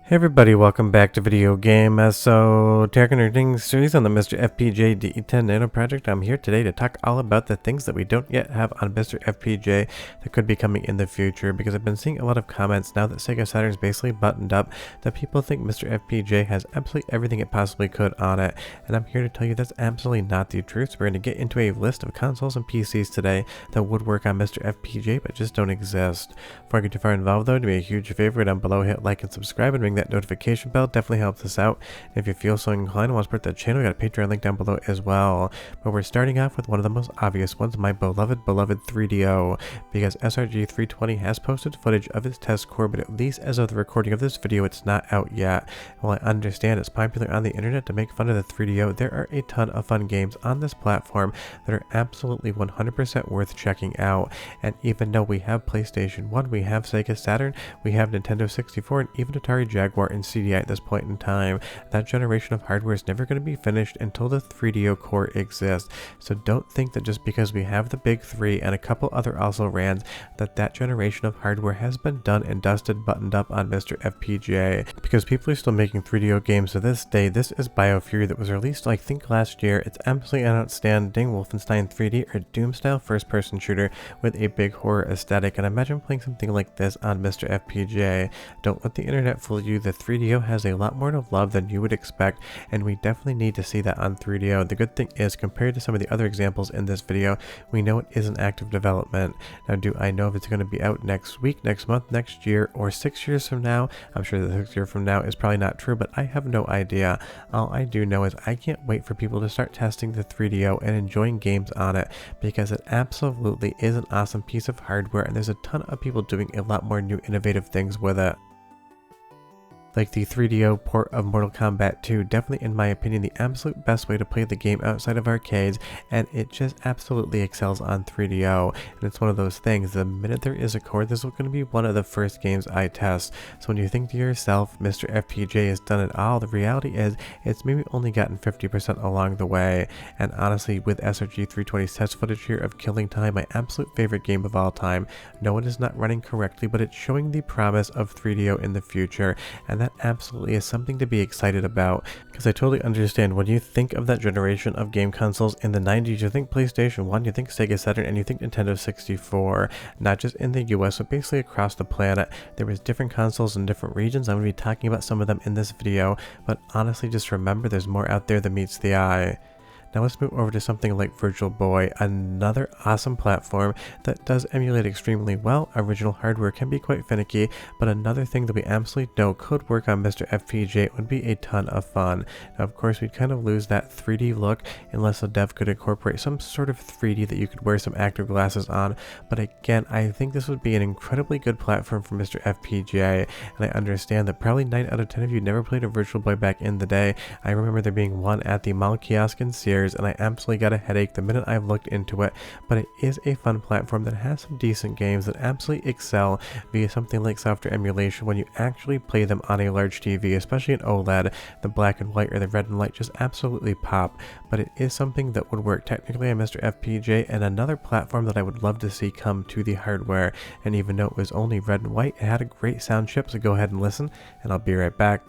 Hey everybody, welcome back to Video Game Nerding series on the MiSTer FPGA DE10 Nano project. I'm here today to talk all about the things that we don't yet have on MiSTer FPGA that could be coming in the future, because I've been seeing a lot of comments now that Sega Saturn's basically buttoned up that people think MiSTer FPGA has absolutely everything it possibly could on it, and I'm here to tell you that's absolutely not the truth. So we're going to get into a list of consoles and PCs today that would work on MiSTer FPGA but just don't exist. Before I get too far involved though, do me a huge favor down below, hit like and subscribe and ring that notification bell. Definitely helps us out. And if you feel so inclined and want to support the channel, we got a Patreon link down below as well. But we're starting off with one of the most obvious ones, my beloved 3DO, because SRG320 has posted footage of its test core, but at least as of the recording of this video, it's not out yet. While I understand it's popular on the internet to make fun of the 3DO, there are a ton of fun games on this platform that are absolutely 100% worth checking out. And even though we have PlayStation 1, we have Sega Saturn, we have Nintendo 64, and even Atari Jaguar and CDI at this point in time, that generation of hardware is never going to be finished until the 3DO core exists. So don't think that just because we have the big three and a couple other also rans that generation of hardware has been done and dusted, buttoned up on MiSTer FPGA, because people are still making 3DO games to this day. This is BioFury that was released, I think, last year. It's absolutely an outstanding Wolfenstein 3D or Doom style first person shooter with a big horror aesthetic, and imagine playing something like this on MiSTer FPGA. Don't let the internet fool you. The 3DO has a lot more to love than you would expect, and we definitely need to see that on 3DO. The good thing is, compared to some of the other examples in this video, we know it is in active development. Now, do I know if it's going to be out next week, next month, next year, or 6 years from now? I'm sure that 6 years from now is probably not true, but I have no idea. All I do know is I can't wait for people to start testing the 3DO and enjoying games on it, because it absolutely is an awesome piece of hardware, and there's a ton of people doing a lot more new innovative things with it. Like the 3DO port of Mortal Kombat 2, definitely in my opinion the absolute best way to play the game outside of arcades, and it just absolutely excels on 3DO. And it's one of those things, the minute there is a core, this is going to be one of the first games I test. So when you think to yourself, MiSTer FPGA has done it all, the reality is it's maybe only gotten 50% along the way. And honestly, with SRG320's test footage here of Killing Time, my absolute favorite game of all time, no, it is not running correctly, but it's showing the promise of 3DO in the future, and that absolutely is something to be excited about, because I totally understand when you think of that generation of game consoles in the 90s, you think PlayStation 1, you think Sega Saturn, and you think Nintendo 64, not just in the US, but basically across the planet. There was different consoles in different regions. I'm going to be talking about some of them in this video, but honestly, just remember there's more out there than meets the eye. Now let's move over to something like Virtual Boy, another awesome platform that does emulate extremely well. Original hardware can be quite finicky, but another thing that we absolutely know could work on MiSTer FPGA would be a ton of fun. Now of course we'd kind of lose that 3D look unless a dev could incorporate some sort of 3D that you could wear some active glasses on, but again, I think this would be an incredibly good platform for MiSTer FPGA, and I understand that probably 9 out of 10 of you never played a Virtual Boy back in the day. I remember there being one at the mall kiosk in Sears, and I absolutely got a headache the minute I looked into it, but it is a fun platform that has some decent games that absolutely excel via something like software emulation when you actually play them on a large TV, especially an OLED. The black and white or the red and white just absolutely pop, but it is something that would work technically on MiSTer FPGA, and another platform that I would love to see come to the hardware. And even though it was only red and white, it had a great sound chip, so go ahead and listen, and I'll be right back.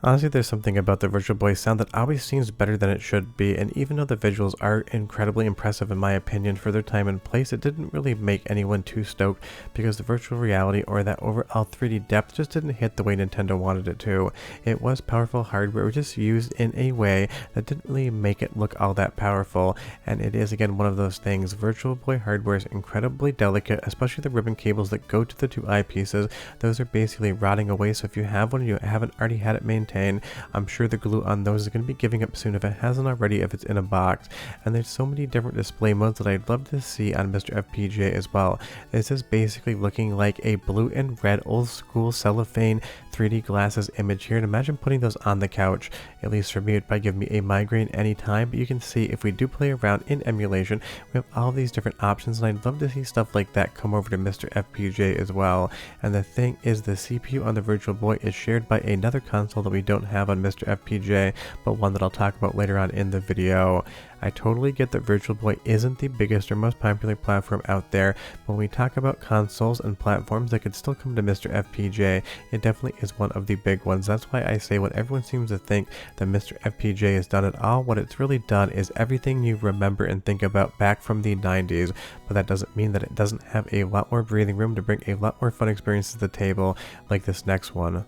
Honestly, there's something about the Virtual Boy sound that always seems better than it should be, and even though the visuals are incredibly impressive in my opinion for their time and place, it didn't really make anyone too stoked, because the virtual reality or that overall 3D depth just didn't hit the way Nintendo wanted it to. It was powerful hardware, it was just used in a way that didn't really make it look all that powerful, and it is again one of those things. Virtual Boy hardware is incredibly delicate, especially the ribbon cables that go to the two eyepieces. Those are basically rotting away, so if you have one and you haven't already had it maintained, obtain. I'm sure the glue on those is going to be giving up soon if it hasn't already, if it's in a box. And there's so many different display modes that I'd love to see on MiSTer FPGA as well. This is basically looking like a blue and red old school cellophane 3D glasses image here, and imagine putting those on the couch. At least for me, it'd probably give me a migraine anytime. But you can see if we do play around in emulation, we have all these different options, and I'd love to see stuff like that come over to MiSTer FPGA as well. And the thing is, the CPU on the Virtual Boy is shared by another console that we don't have on MiSTer FPGA, but one that I'll talk about later on in the video. I totally get that Virtual Boy isn't the biggest or most popular platform out there, but when we talk about consoles and platforms that could still come to MiSTer FPGA, it definitely is one of the big ones. That's why I say when everyone seems to think that MiSTer FPGA has done it all, what it's really done is everything you remember and think about back from the 90s, but that doesn't mean that it doesn't have a lot more breathing room to bring a lot more fun experiences to the table, like this next one.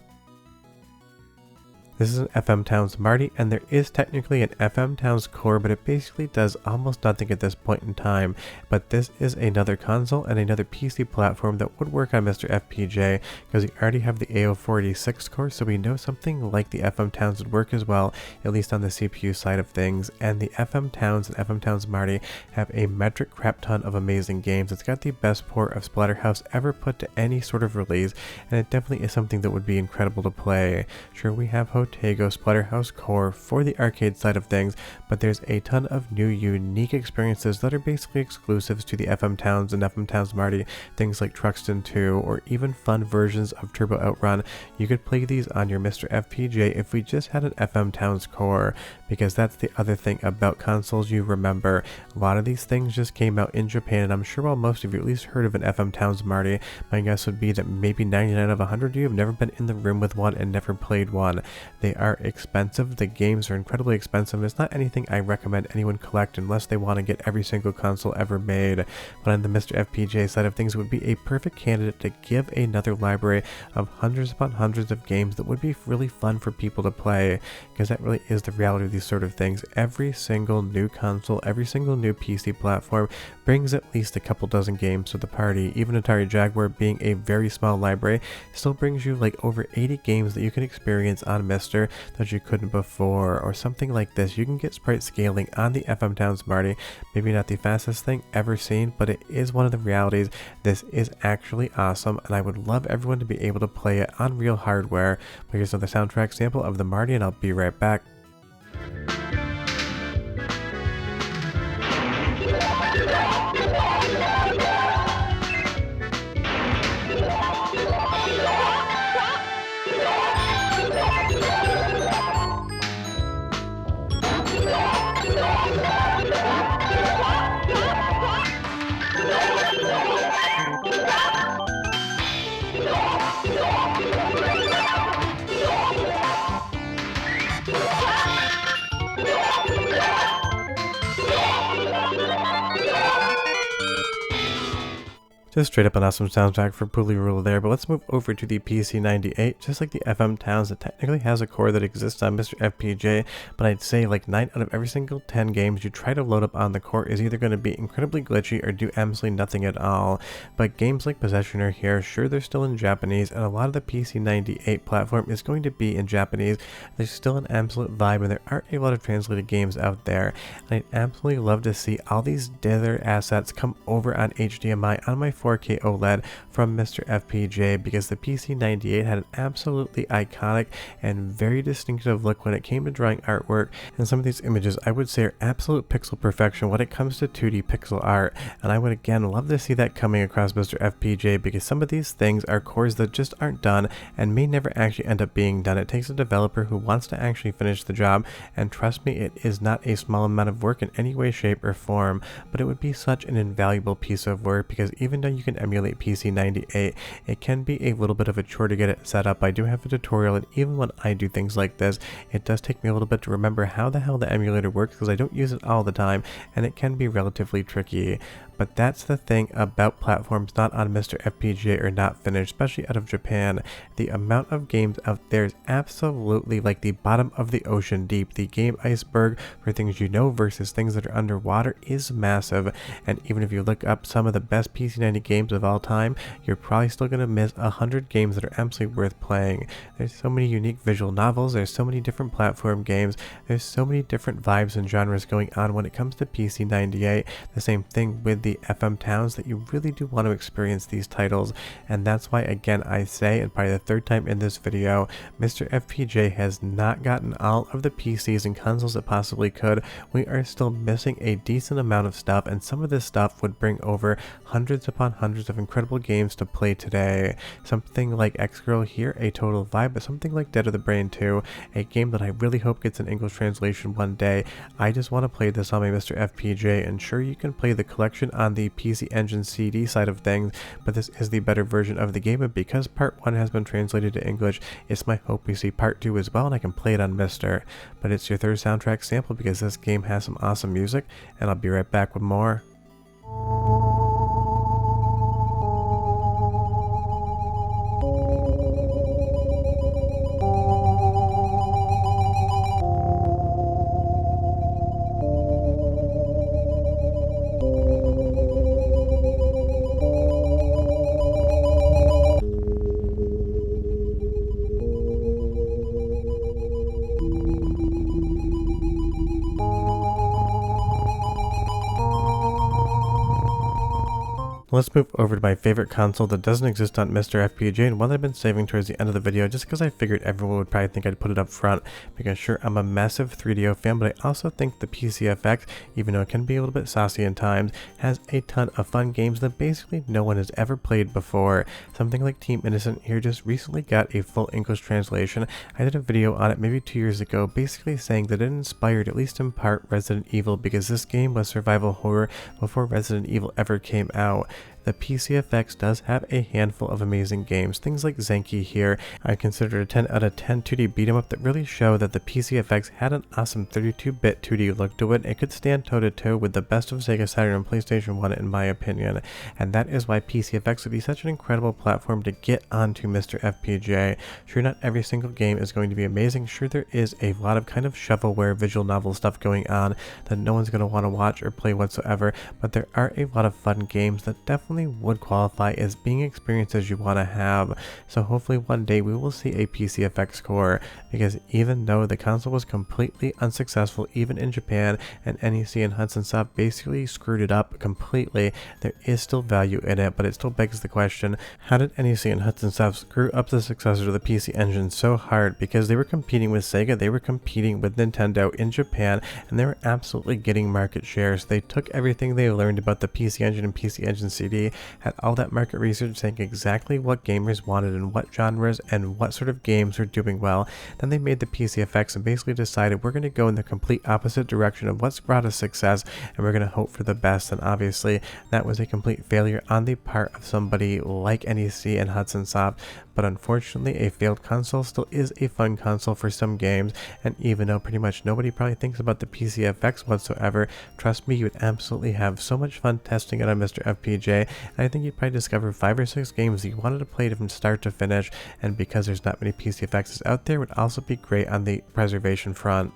This is an FM Towns Marty, and there is technically an FM Towns core, but it basically does almost nothing at this point in time. But this is another console and another PC platform that would work on MiSTer FPGA, because we already have the AO486 core, so we know something like the FM Towns would work as well, at least on the CPU side of things. And the FM Towns and FM Towns Marty have a metric crap ton of amazing games. It's got the best port of Splatterhouse ever put to any sort of release, and it definitely is something that would be incredible to play. Sure, we have Tego Splatterhouse core for the arcade side of things, but there's a ton of new unique experiences that are basically exclusives to the FM Towns and FM Towns Marty, things like Truxton 2, or even fun versions of Turbo Outrun. You could play these on your MiSTer FPGA if we just had an FM Towns core, because that's the other thing about consoles you remember. A lot of these things just came out in Japan, and I'm sure while most of you at least heard of an FM Towns Marty, my guess would be that maybe 99 of 100 of you have never been in the room with one and never played one. They are expensive, the games are incredibly expensive, and it's not anything I recommend anyone collect unless they want to get every single console ever made. But on the MiSTer FPGA side of things, it would be a perfect candidate to give another library of hundreds upon hundreds of games that would be really fun for people to play, because that really is the reality of these sort of things. Every single new console, every single new PC platform brings at least a couple dozen games to the party. Even Atari Jaguar, being a very small library, still brings you like over 80 games that you can experience on MiSTer that you couldn't before. Or something like this, you can get sprite scaling on the FM Towns Marty. Maybe not the fastest thing ever seen, but it is one of the realities. This is actually awesome, and I would love everyone to be able to play it on real hardware. But here's another soundtrack sample of the Marty, and I'll be right back. Just straight up an awesome soundtrack for Pooley Rule there, but let's move over to the PC98. Just like the FM Towns, it technically has a core that exists on MiSTer FPGA, but I'd say like 9 out of every single 10 games you try to load up on the core is either going to be incredibly glitchy or do absolutely nothing at all. But games like Possession are here, sure they're still in Japanese, and a lot of the PC98 platform is going to be in Japanese. There's still an absolute vibe, and there aren't a lot of translated games out there. And I'd absolutely love to see all these other assets come over on HDMI on my 4K OLED from MiSTer FPGA, because the PC98 had an absolutely iconic and very distinctive look when it came to drawing artwork, and some of these images I would say are absolute pixel perfection when it comes to 2D pixel art, and I would again love to see that coming across MiSTer FPGA, because some of these things are cores that just aren't done and may never actually end up being done. It takes a developer who wants to actually finish the job, and trust me, it is not a small amount of work in any way, shape, or form, but it would be such an invaluable piece of work, because even though you can emulate PC98, it can be a little bit of a chore to get it set up. I do have a tutorial, and even when I do things like this, it does take me a little bit to remember how the hell the emulator works, because I don't use it all the time, and it can be relatively tricky. But that's the thing about platforms not on MiSTer FPGA or not finished, especially out of Japan. The amount of games out there is absolutely like the bottom of the ocean deep. The game iceberg for things you know versus things that are underwater is massive, and even if you look up some of the best PC-90 games of all time, you're probably still going to miss 100 games that are absolutely worth playing. There's so many unique visual novels, there's so many different platform games, there's so many different vibes and genres going on when it comes to PC-98. The same thing with the FM towns, that you really do want to experience these titles, and that's why again I say, and probably the third time in this video, MiSTer FPGA has not gotten all of the PCs and consoles it possibly could. We are still missing a decent amount of stuff, and some of this stuff would bring over hundreds upon hundreds of incredible games to play today. Something like X-Girl here, a total vibe, but something like Dead of the Brain 2, a game that I really hope gets an English translation one day. I just want to play this on my MiSTer FPGA, and sure, you can play the collection on the PC Engine CD side of things, but this is the better version of the game, and because part 1 has been translated to English, it's my hope we see part 2 as well and I can play it on MiSTer. But it's your third soundtrack sample because this game has some awesome music, and I'll be right back with more. Let's move over to my favorite console that doesn't exist on MiSTer FPGA, and one that I've been saving towards the end of the video just because I figured everyone would probably think I'd put it up front, because sure, I'm a massive 3DO fan, but I also think the PC-FX, even though it can be a little bit saucy in times, has a ton of fun games that basically no one has ever played before. Something like Team Innocent here just recently got a full English translation. I did a video on it maybe 2 years ago, basically saying that it inspired, at least in part, Resident Evil, because this game was survival horror before Resident Evil ever came out. The PC-FX does have a handful of amazing games, things like Zenki here. I consider it a 10 out of 10 2D beat 'em up that really show that the PC-FX had an awesome 32-bit 2D look to it. It could stand toe-to-toe with the best of Sega Saturn and PlayStation 1 in my opinion, and that is why PC-FX would be such an incredible platform to get onto MiSTer FPGA. Sure, not every single game is going to be amazing. Sure, there is a lot of kind of shovelware visual novel stuff going on that no one's going to want to watch or play whatsoever, but there are a lot of fun games that definitely would qualify as being experiences you want to have. So hopefully one day we will see a PC-FX core, because even though the console was completely unsuccessful even in Japan and NEC and Hudson Soft basically screwed it up completely, there is still value in it. But it still begs the question, how did NEC and Hudson Soft screw up the successor to the PC Engine so hard? Because they were competing with Sega, they were competing with Nintendo in Japan, and they were absolutely getting market shares. They took everything they learned about the PC Engine and PC Engine CD, had all that market research saying exactly what gamers wanted and what genres and what sort of games were doing well. Then they made the PC-FX and basically decided we're going to go in the complete opposite direction of what's brought us success, and we're going to hope for the best. And obviously that was a complete failure on the part of somebody like NEC and Hudson Soft. But unfortunately, a failed console still is a fun console for some games, and even though pretty much nobody probably thinks about the PC-FX whatsoever, trust me, you would absolutely have so much fun testing it on MiSTer FPGA, and I think you'd probably discover 5 or 6 games that you wanted to play from start to finish, and because there's not many PC-FXs out there, would also be great on the preservation front.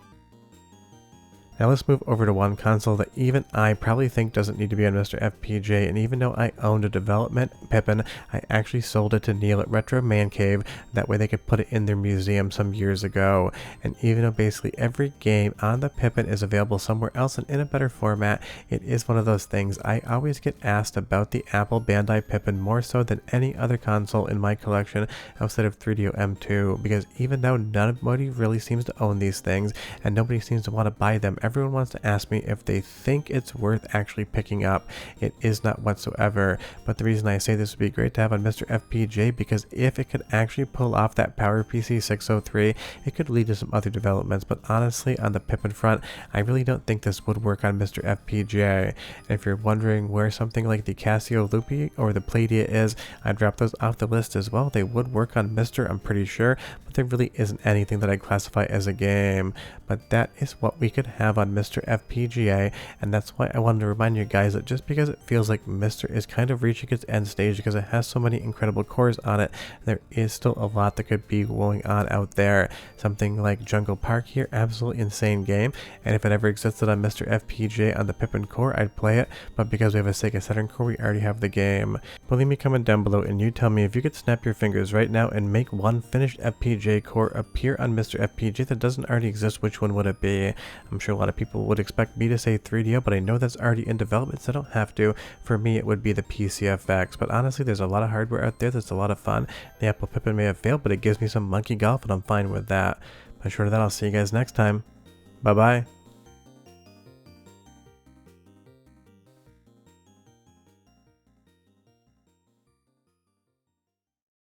Now let's move over to one console that even I probably think doesn't need to be on MiSTer FPGA, and even though I owned a development Pippin, I actually sold it to Neil at Retro Man Cave, that way they could put it in their museum some years ago. And even though basically every game on the Pippin is available somewhere else and in a better format, it is one of those things I always get asked about the Apple Bandai Pippin more so than any other console in my collection outside of 3DO M2, because even though nobody really seems to own these things and nobody seems to want to buy them, everyone wants to ask me if they think it's worth actually picking up. It is not whatsoever, but the reason I say this would be great to have on MiSTer FPGA, because if it could actually pull off that PowerPC 603, it could lead to some other developments. But honestly, on the Pippin front, I really don't think this would work on MiSTer FPGA. And if you're wondering where something like the Casio Loopy or the Playdia is, I dropped those off the list as well. They would work on MiSTer, I'm pretty sure, but there really isn't anything that I'd classify as a game. But that is what we could have on MiSTer FPGA, and that's why I wanted to remind you guys that just because it feels like MiSTer is kind of reaching its end stage because it has so many incredible cores on it, there is still a lot that could be going on out there. Something like Jungle Park here, absolutely insane game, and if it ever existed on MiSTer FPGA on the Pippin core, I'd play it, but because we have a Sega Saturn core, we already have the game. But leave me a comment down below and you tell me, if you could snap your fingers right now and make one finished FPGA core appear on MiSTer FPGA that doesn't already exist, which one would it be? I'm sure a lot of people would expect me to say 3DO, but I know that's already in development, so I don't have to. For me, it would be the PC-FX, but honestly, there's a lot of hardware out there that's a lot of fun. The Apple Pippin may have failed, but it gives me some monkey golf, and I'm fine with that. But short of that, I'll see you guys next time. Bye-bye.